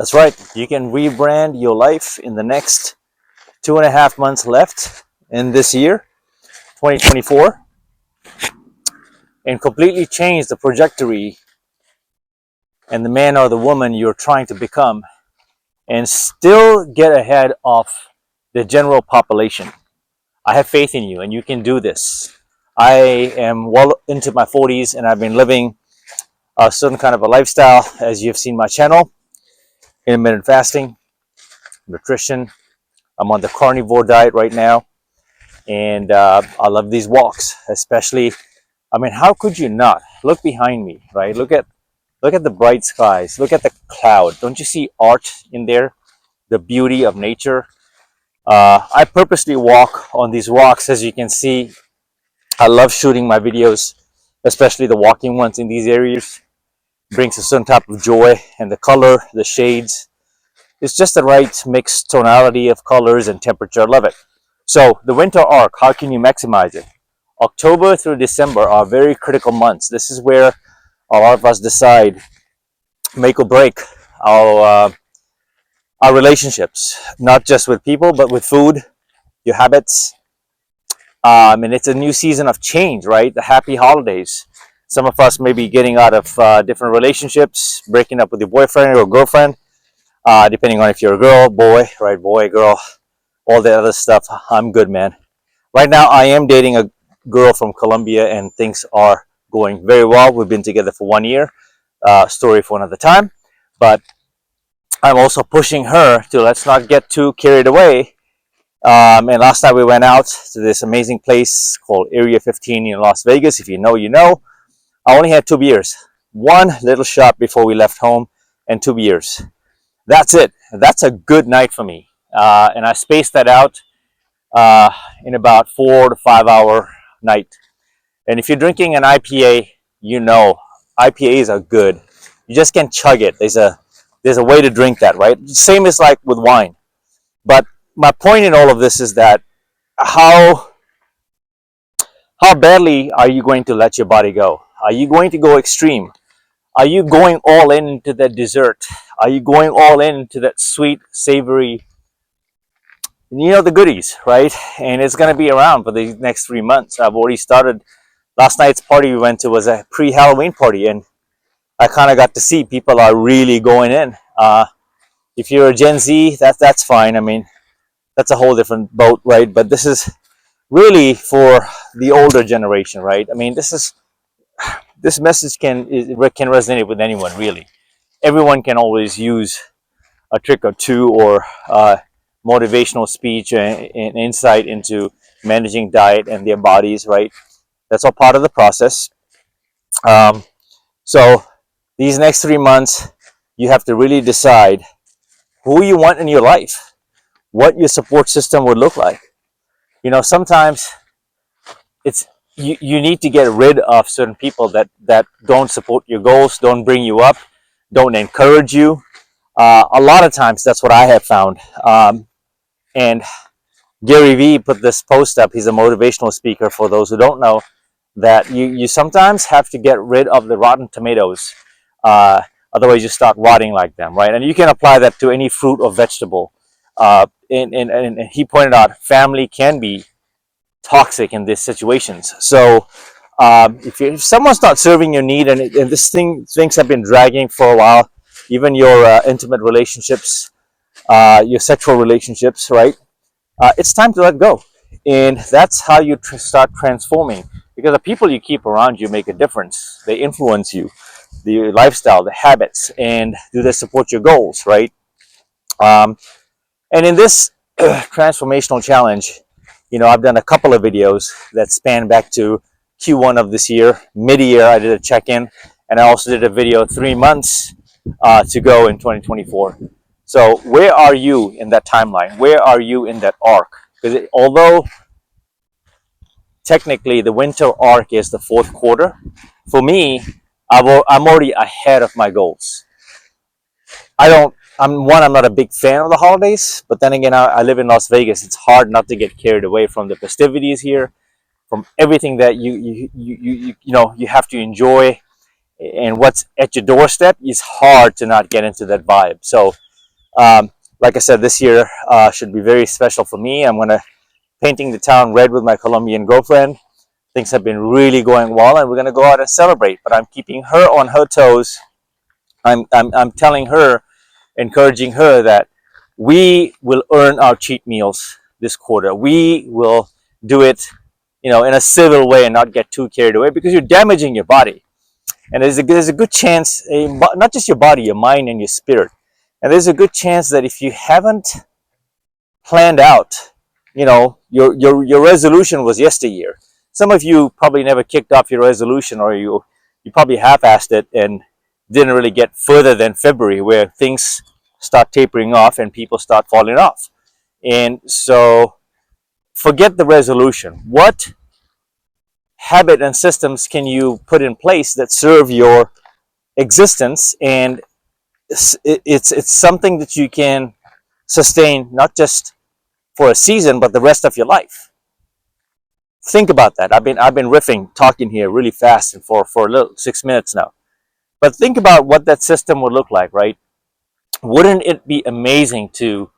That's right. You can rebrand your life in the next 2.5 months left in this year, 2024, and completely change the trajectory and the man or the woman you're trying to become and still get ahead of the general population. I have faith in you and you can do this. I am well into my 40s and I've been living a certain kind of a lifestyle, as you've seen my channel, intermittent fasting, nutrition. I'm on the carnivore diet right now, and I love these walks, especially. I mean, how could you not? Look behind me, right? Look at the bright skies. Look at the cloud. Don't you see art in there? The beauty of nature. I purposely walk on these walks, as you can see. I love shooting my videos, especially the walking ones in these areas. Brings a certain type of joy, and the color, the shades. It's just the right mixed tonality of colors and temperature. I love it. So the winter arc, how can you maximize it? October through December are very critical months. This is where a lot of us decide, make or break our relationships, not just with people, but with food, your habits. And it's a new season of change, right? The happy holidays. Some of us may be getting out of different relationships, breaking up with your boyfriend or girlfriend, depending on if you're a girl, boy, right? Boy, girl, all that other stuff. I'm good, man. Right now, I am dating a girl from Colombia, and things are going very well. We've been together for 1 year. Story for another time. But I'm also pushing her to let's not get too carried away. And last night we went out to this amazing place called Area 15 in Las Vegas. If you know, you know. I only had 2 beers. One little shot before we left home, and 2 beers. That's it. That's a good night for me. And I spaced that out in about 4 to 5 hour night. And if you're drinking an IPA, you know IPAs are good. You just can't chug it. There's a way to drink that, right? Same as like with wine. But my point in all of this is that how badly are you going to let your body go? Are you going to go extreme? Are you going all in into that dessert? Are you going all in into that sweet, savory, the goodies, right? And it's going to be around for the next 3 months. I've already started. Last night's party we went to was a pre-Halloween party, and I kind of got to see people are really going in. If you're a Gen Z, that's fine. I mean, that's a whole different boat, right? But this is really for the older generation, right? I mean, this message can resonate with anyone, really. Everyone can always use a trick or two, or motivational speech and insight into managing diet and their bodies, right? That's all part of the process. So these next 3 months, you have to really decide who you want in your life, what your support system would look like. Sometimes it's you need to get rid of certain people that don't support your goals, don't bring you up, don't encourage you. A lot of times that's what I have found. And Gary Vee put this post up. He's a motivational speaker, for those who don't know, that you sometimes have to get rid of the rotten tomatoes. Otherwise you start rotting like them, right? And you can apply that to any fruit or vegetable. And he pointed out family can be toxic in these situations. So if someone's not serving your need, and things have been dragging for a while, even your intimate relationships, your sexual relationships, right? It's time to let go. And that's how you start transforming, because the people you keep around you make a difference. They influence you, the lifestyle, the habits, and do they support your goals, right? And in this transformational challenge, I've done a couple of videos that span back to Q1 of this year. Mid-year, I did a check-in, and I also did a video 3 months to go in 2024. So where are you in that timeline? Where are you in that arc? Because although technically the winter arc is the fourth quarter, for me, I'm already ahead of my goals. I'm not a big fan of the holidays, but then again, I live in Las Vegas. It's hard not to get carried away from the festivities here, from everything that you have to enjoy, and what's at your doorstep. Is hard to not get into that vibe. So Like I said, this year should be very special for me. I'm gonna painting the town red with my Colombian girlfriend. Things have been really going well, and we're gonna go out and celebrate. But I'm keeping her on her toes. I'm telling her, encouraging her that we will earn our cheat meals this quarter. We will do it, in a civil way and not get too carried away, because you're damaging your body. And there's a good chance, not just your body, your mind and your spirit. And there's a good chance that if you haven't planned out, your resolution was yesteryear. Some of you probably never kicked off your resolution, or you probably half-assed it and didn't really get further than February, where things start tapering off and people start falling off. And so forget the resolution. What habit and systems can you put in place that serve your existence? And it's something that you can sustain, not just for a season, but the rest of your life. Think about that. I've been riffing, talking here really fast, and for a little 6 minutes now. But think about what that system would look like, right? Wouldn't it be amazing to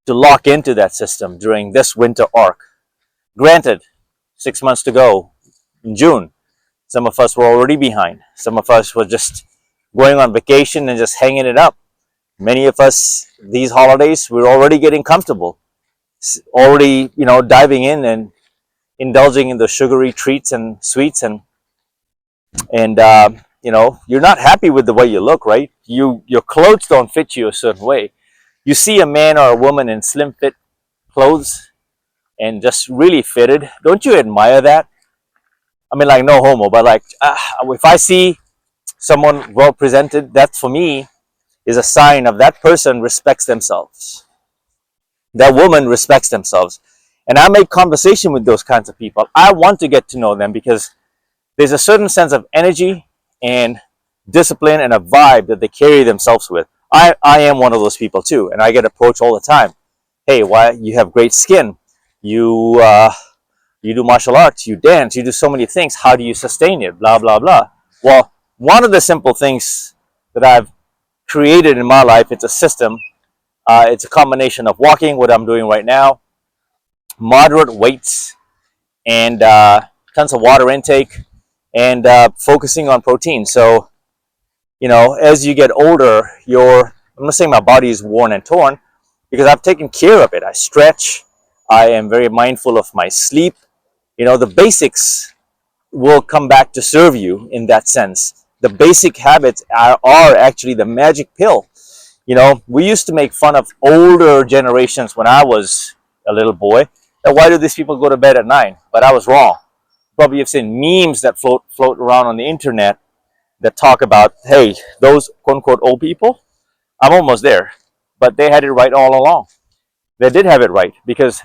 lock into that system during this winter arc? Granted, 6 months to go in June. Some of us were already behind. Some of us were just going on vacation and just hanging it up. Many of us, these holidays, we're already getting comfortable, already, diving in and indulging in the sugary treats and sweets, and you're not happy with the way you look, right? Your clothes don't fit you a certain way. You see a man or a woman in slim fit clothes and just really fitted. Don't you admire that? I mean, like, no homo, but like, if I see someone well presented, that for me is a sign of that person respects themselves. That woman respects themselves. And I make conversation with those kinds of people. I want to get to know them because there's a certain sense of energy and discipline and a vibe that they carry themselves with. I am one of those people too, and I get approached all the time. Hey, why you have great skin? You do martial arts, you dance, you do so many things. How do you sustain it? Blah blah blah. Well, one of the simple things that I've created in my life, it's a system. It's a combination of walking, what I'm doing right now, moderate weights, and tons of water intake, and focusing on protein. So, as you get older, I'm not saying my body is worn and torn, because I've taken care of it. I stretch. I am very mindful of my sleep. The basics will come back to serve you in that sense. The basic habits are actually the magic pill. We used to make fun of older generations when I was a little boy. That why do these people go to bed at 9? But I was wrong. Probably you've seen memes that float around on the internet that talk about, hey, those quote unquote old people, I'm almost there. But they had it right all along. They did have it right, because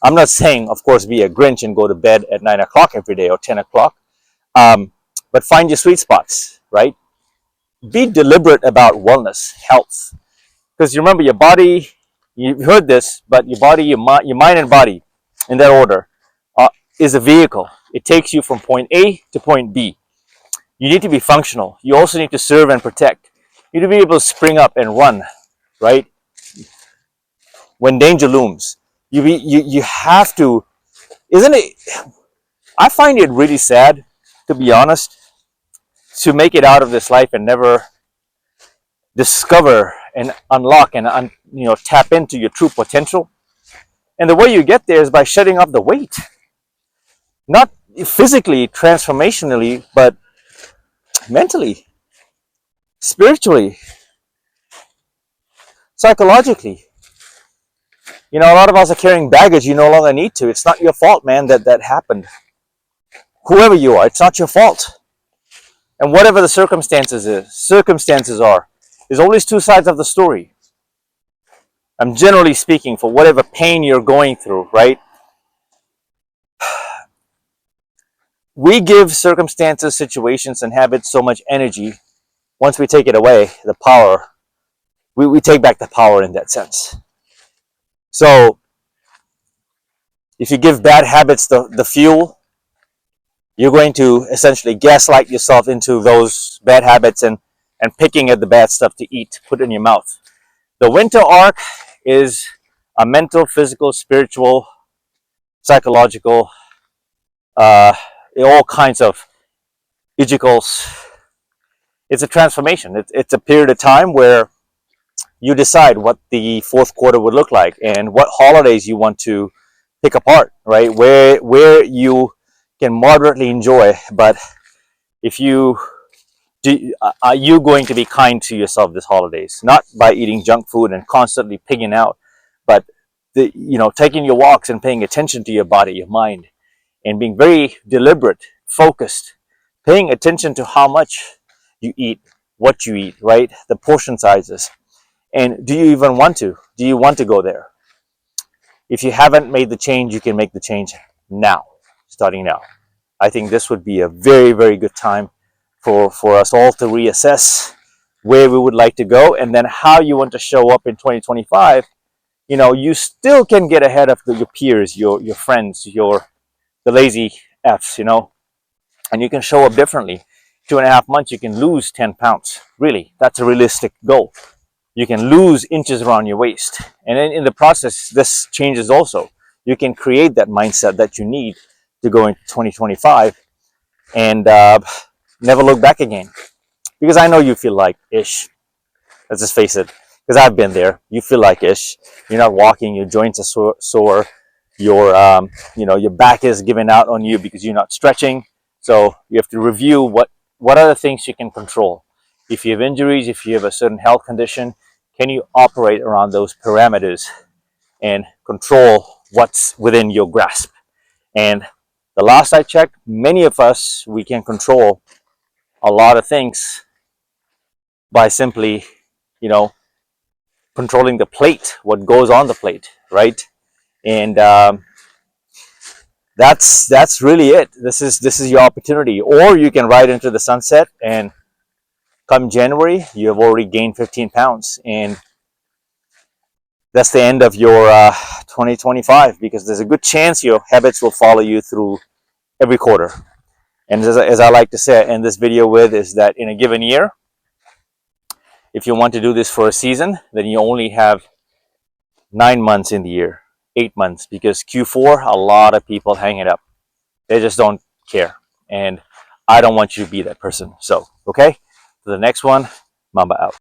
I'm not saying, of course, be a Grinch and go to bed at 9 o'clock every day or 10 o'clock. But find your sweet spots, right? Be deliberate about wellness, health. Because you remember, your body, you've heard this, but your body, your mind and body, in that order, is a vehicle. It takes you from point A to point B. You need to be functional. You also need to serve and protect. You need to be able to spring up and run, right? When danger looms, you have to. Isn't it? I find it really sad, to be honest, to make it out of this life and never discover and unlock and tap into your true potential. And the way you get there is by shedding off the weight, not physically, transformationally, but mentally, spiritually, psychologically. A lot of us are carrying baggage you no longer need to. It's not your fault, man, that happened. Whoever you are, it's not your fault. And whatever the circumstances are, there's always two sides of the story. I'm generally speaking, for whatever pain you're going through, right? We give circumstances, situations, and habits so much energy. Once we take it away, the power, we take back the power in that sense. So, if you give bad habits the fuel, you're going to essentially gaslight yourself into those bad habits and picking at the bad stuff to eat, put in your mouth. The winter arc is a mental, physical, spiritual, psychological, uh, all kinds of physicals. It's a transformation. It's a period of time where you decide what the fourth quarter would look like and what holidays you want to pick apart, right? Where you can moderately enjoy, but if you are you going to be kind to yourself this holidays? Not by eating junk food and constantly pigging out, but taking your walks and paying attention to your body, your mind, and being very deliberate, focused, paying attention to how much you eat, what you eat, right? The portion sizes. And do you even want to? Do you want to go there? If you haven't made the change, you can make the change now, starting now. I think this would be a very, very good time for us all to reassess where we would like to go and then how you want to show up in 2025. You still can get ahead of your peers, your friends, the lazy Fs, and you can show up differently. 2.5 months, you can lose 10 pounds. Really, that's a realistic goal. You can lose inches around your waist. And then in the process, this changes also. You can create that mindset that you need to go into 2025 and never look back again. Because I know you feel like ish. Let's just face it. Because I've been there. You feel like ish. You're not walking. Your joints are sore. Your back is giving out on you because you're not stretching. So you have to review what are the things you can control. If you have injuries, if you have a certain health condition, can you operate around those parameters and control what's within your grasp? And the last I checked, many of us, we can control a lot of things by simply, controlling the plate, what goes on the plate, right? And that's really it. This is your opportunity. Or you can ride into the sunset, and come January, you have already gained 15 pounds, and that's the end of your 2025, because there's a good chance your habits will follow you through every quarter. And as I like to say, I end this video with, is that in a given year, if you want to do this for a season, then you only have 9 months in the year, 8 months, because Q4, a lot of people hang it up. They just don't care. And I don't want you to be that person. So, okay, for the next one, Mamba out.